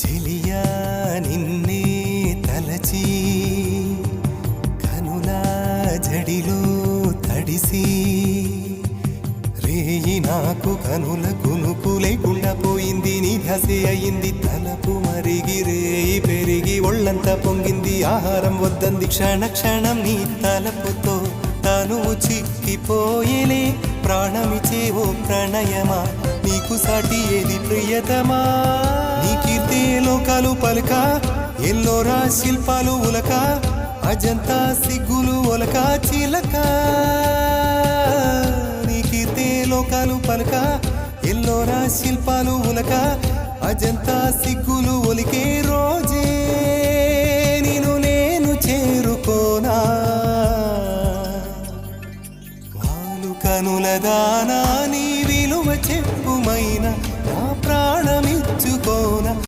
చెలియా నిన్నే తలచి కనులా జడిలో తడిసి రేయి నాకు కనుల కునుకు లేకుండా పోయింది నీ ధ్యాసే అయింది తలపు మరిగి రేయి పెరిగి ఒళ్ళంతా పొంగింది ఆహారం వద్దంది క్షణ క్షణం నీ తలపుతో తను చిక్కిపోయేలే ప్రాణమిచే ఓ ప్రణయమా నీకు సాటి ఏది ప్రియతమా నీ కీర్తి లోకాలు పలక ఎల్లోరా శిల్పాలు ఉలక అజంతా సిగ్గులు ఒలక చిలక నీ కీర్తి లోకాలు పలక ఎల్లోరా శిల్పాలు ఉలక అజంతా సిగ్గులు ఒలికే రోజే నిన్ను నేను చేరుకోనా వాలు కనుల దానా